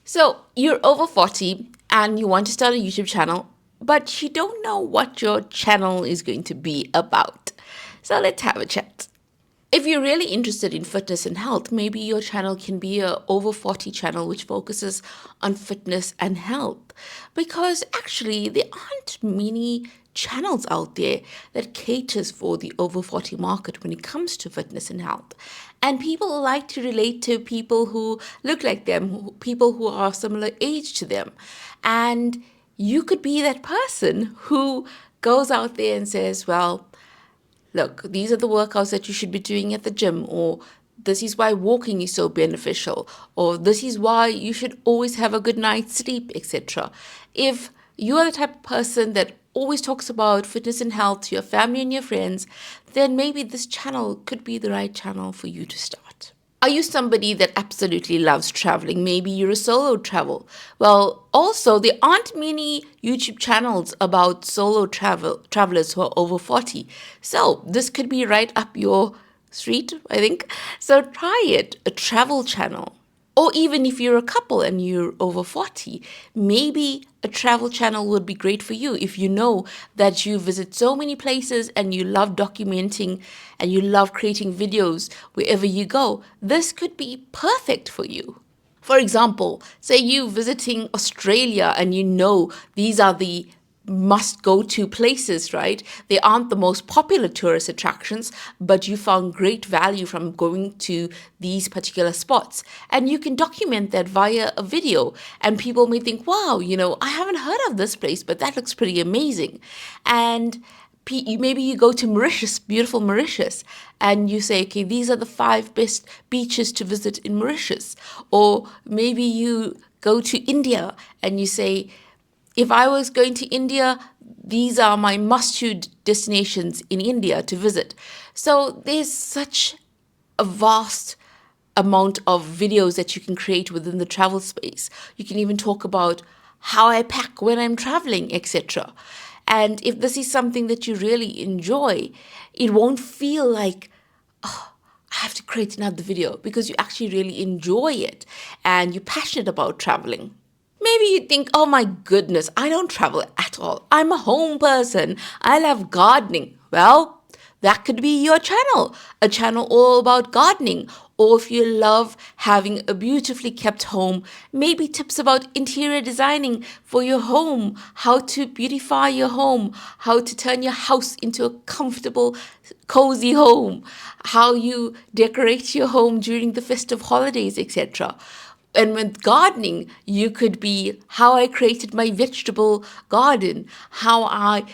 So you're over 40 and you want to start a YouTube channel, but you don't know what your channel is going to be about. So let's have a chat. If you're really interested in fitness and health, maybe your channel can be a over 40 channel which focuses on fitness and health. Because actually there aren't many channels out there that caters for the over 40 market when it comes to fitness and health. And people like to relate to people who look like them, people who are similar age to them. And you could be that person who goes out there and says, well, look, these are the workouts that you should be doing at the gym, or this is why walking is so beneficial, or this is why you should always have a good night's sleep, etc. If you are the type of person that always talks about fitness and health to your family and your friends, then maybe this channel could be the right channel for you to start. Are you somebody that absolutely loves traveling? Maybe you're a solo Well, also, there aren't many YouTube channels about solo travelers who are over 40. So this could be right up your street, I think. So try it, a travel channel. Or even if you're a couple and you're over 40, maybe a travel channel would be great for you if you know that you visit so many places and you love documenting and you love creating videos wherever you go. This could be perfect for you. For example, say you visiting Australia and you know these are the must go to places, right? They aren't the most popular tourist attractions, but you found great value from going to these particular spots. And you can document that via a video. And people may think, wow, I haven't heard of this place, but that looks pretty amazing. And maybe you go to Mauritius, beautiful Mauritius, and you say, okay, these are the 5 best beaches to visit in Mauritius. Or maybe you go to India and you say, if I was going to India, these are my must-do destinations in India to visit. So there's such a vast amount of videos that you can create within the travel space. You can even talk about how I pack when I'm traveling, etc. And if this is something that you really enjoy, it won't feel like, oh, I have to create another video, because you actually really enjoy it and you're passionate about traveling. Maybe you think, oh my goodness, I don't travel at all. I'm a home person. I love gardening. Well, that could be your channel, a channel all about gardening. Or if you love having a beautifully kept home, maybe tips about interior designing for your home, how to beautify your home, how to turn your house into a comfortable, cozy home, how you decorate your home during the festive holidays, etc. And with gardening, you could be how I created my vegetable garden, how I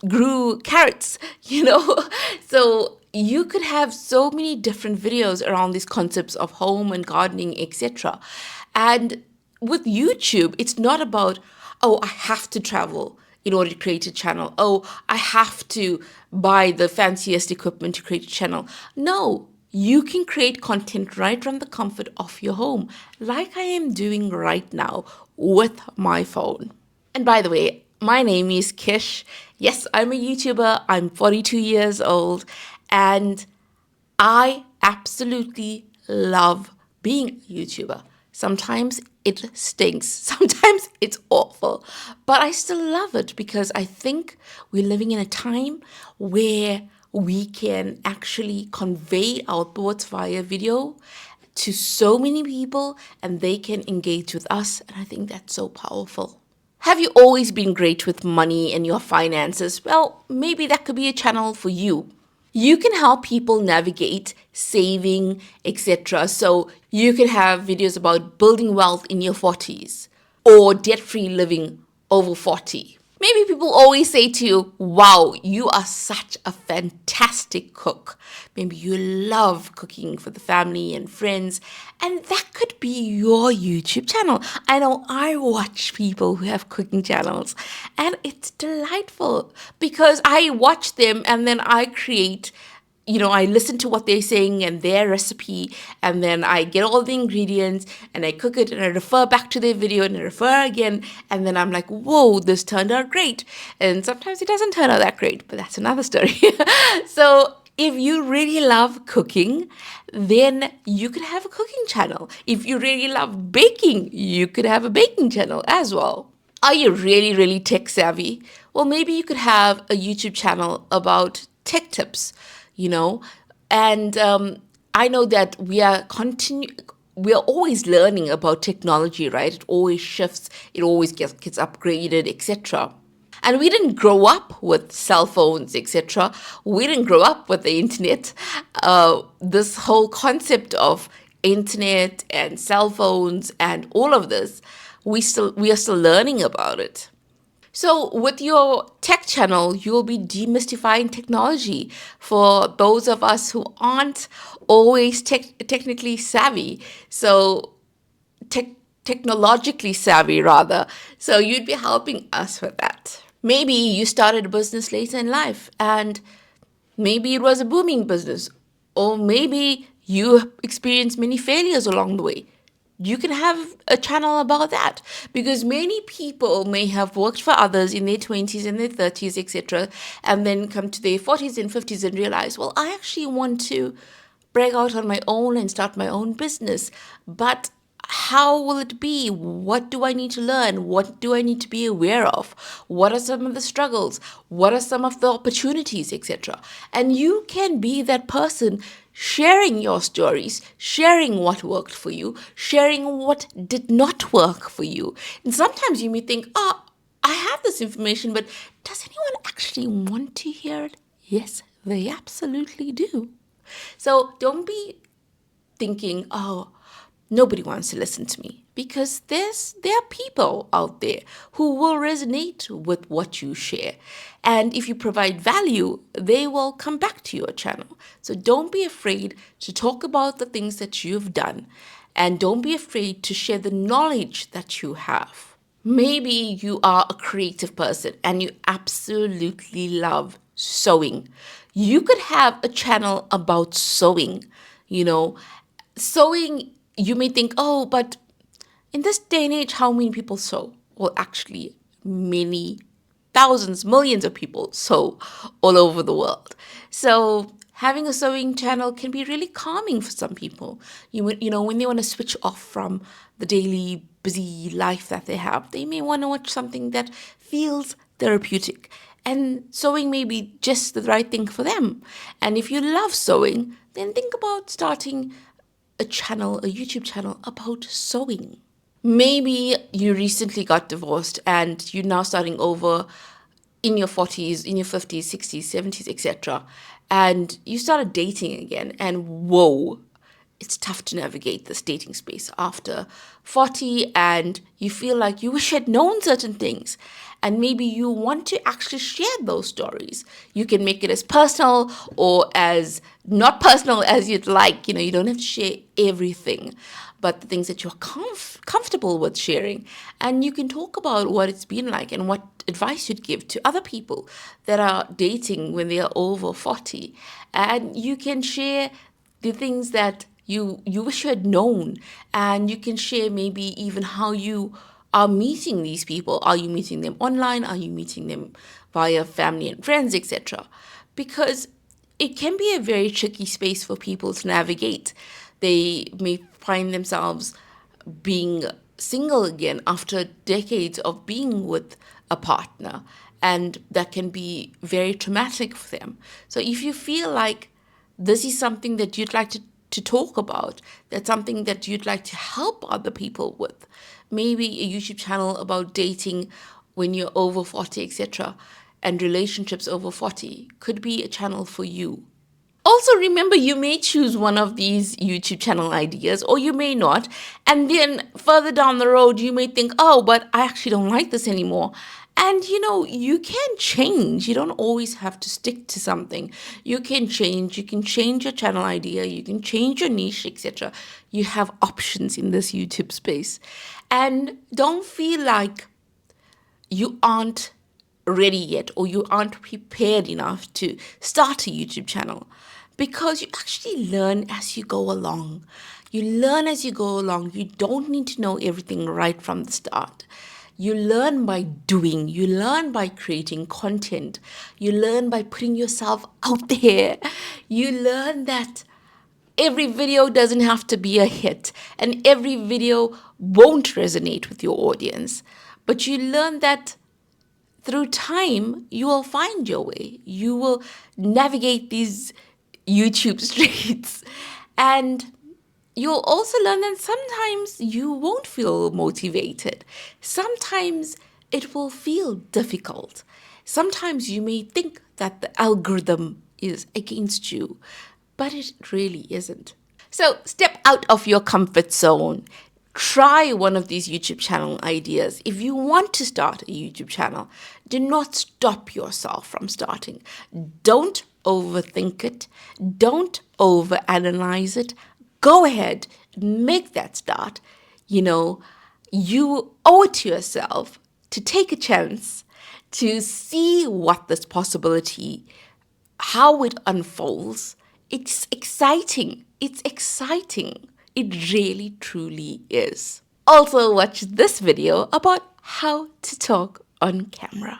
grew carrots, So you could have so many different videos around these concepts of home and gardening, etc. And with YouTube, it's not about, oh, I have to travel in order to create a channel. Oh, I have to buy the fanciest equipment to create a channel. No. You can create content right from the comfort of your home, like I am doing right now with my phone. And by the way, my name is Kish. Yes, I'm a YouTuber. I'm 42 years old, and I absolutely love being a YouTuber. Sometimes it stinks. Sometimes it's awful. But I still love it because I think we're living in a time where we can actually convey our thoughts via video to so many people and they can engage with us. And I think that's so powerful. Have you always been great with money and your finances? Well, maybe that could be a channel for you. You can help people navigate saving, etc. So you can have videos about building wealth in your 40s or debt-free living over 40. Maybe people always say to you, wow, you are such a fantastic cook. Maybe you love cooking for the family and friends, and that could be your YouTube channel. I know I watch people who have cooking channels, and it's delightful because I watch them and then I create. I listen to what they're saying and their recipe, and then I get all the ingredients and I cook it and I refer back to their video and I refer again. And then I'm like, whoa, this turned out great. And sometimes it doesn't turn out that great, but that's another story. So If you really love cooking, then you could have a cooking channel. If you really love baking, you could have a baking channel as well. Are you really, really tech savvy? Well, maybe you could have a YouTube channel about tech tips, you know? And I know that we are always learning about technology, right? It always shifts, it always gets upgraded, etc. And we didn't grow up with cell phones, etc. We didn't grow up with the internet. This whole concept of internet and cell phones and all of this, we are still learning about it. So, with your tech channel, you'll be demystifying technology for those of us who aren't always technically savvy. So, tech technologically savvy, rather. So, you'd be helping us with that. Maybe you started a business later in life and maybe it was a booming business, or maybe you experienced many failures along the way. You can have a channel about that because many people may have worked for others in their 20s and their 30s, etc., and then come to their 40s and 50s and realize, well, I actually want to break out on my own and start my own business. But how will it be? What do I need to learn? What do I need to be aware of? What are some of the struggles? What are some of the opportunities, etc.? And you can be that person sharing your stories, sharing what worked for you, sharing what did not work for you. And sometimes you may think, oh, I have this information, but does anyone actually want to hear it? Yes, they absolutely do. So don't be thinking, oh, nobody wants to listen to me, because there are people out there who will resonate with what you share. And if you provide value, they will come back to your channel. So don't be afraid to talk about the things that you've done, and don't be afraid to share the knowledge that you have. Maybe you are a creative person and you absolutely love sewing. You could have a channel about sewing, you know. Sewing, you may think, oh, but in this day and age, how many people sew? Well, actually, many thousands, millions of people sew all over the world. So having a sewing channel can be really calming for some people. You know, when they want to switch off from the daily busy life that they have, they may want to watch something that feels therapeutic. And sewing may be just the right thing for them. And if you love sewing, then think about starting a channel, a YouTube channel about sewing. Maybe you recently got divorced and you're now starting over in your 40s, in your 50s, 60s, 70s, etc. And you started dating again, and whoa, it's tough to navigate this dating space after 40, and you feel like you wish you had known certain things. And maybe you want to actually share those stories. You can make it as personal or as not personal as you'd like. You know, you don't have to share everything, but the things that you're comfortable with sharing. And you can talk about what it's been like and what advice you'd give to other people that are dating when they are over 40. And you can share the things that you wish you had known, and you can share maybe even how you are meeting these people. Are you meeting them online? Are you meeting them via family and friends, etc.? Because it can be a very tricky space for people to navigate. They may find themselves being single again after decades of being with a partner, and that can be very traumatic for them. So if you feel like this is something that you'd like to talk about, that's something that you'd like to help other people with, maybe a YouTube channel about dating when you're over 40, etc., and relationships over 40 could be a channel for you. Also, remember, you may choose one of these YouTube channel ideas or you may not. And then further down the road, you may think, oh, but I actually don't like this anymore. And you know, you can change. You don't always have to stick to something. You can change. You can change your channel idea. You can change your niche, etc. You have options in this YouTube space. And don't feel like you aren't ready yet or you aren't prepared enough to start a YouTube channel, because you actually learn as you go along. You learn as you go along. You don't need to know everything right from the start. You learn by doing, you learn by creating content, you learn by putting yourself out there. You learn that every video doesn't have to be a hit and every video won't resonate with your audience. But you learn that through time, you will find your way. You will navigate these YouTube streets. And you'll also learn that sometimes you won't feel motivated. Sometimes it will feel difficult. Sometimes you may think that the algorithm is against you, but it really isn't. So step out of your comfort zone. Try one of these YouTube channel ideas. If you want to start a YouTube channel, do not stop yourself from starting. Don't overthink it. Don't overanalyze it. Go ahead, make that start. You owe it to yourself to take a chance to see what this possibility, how it unfolds. It's exciting. It's exciting. It really, truly is. Also, watch this video about how to talk on camera.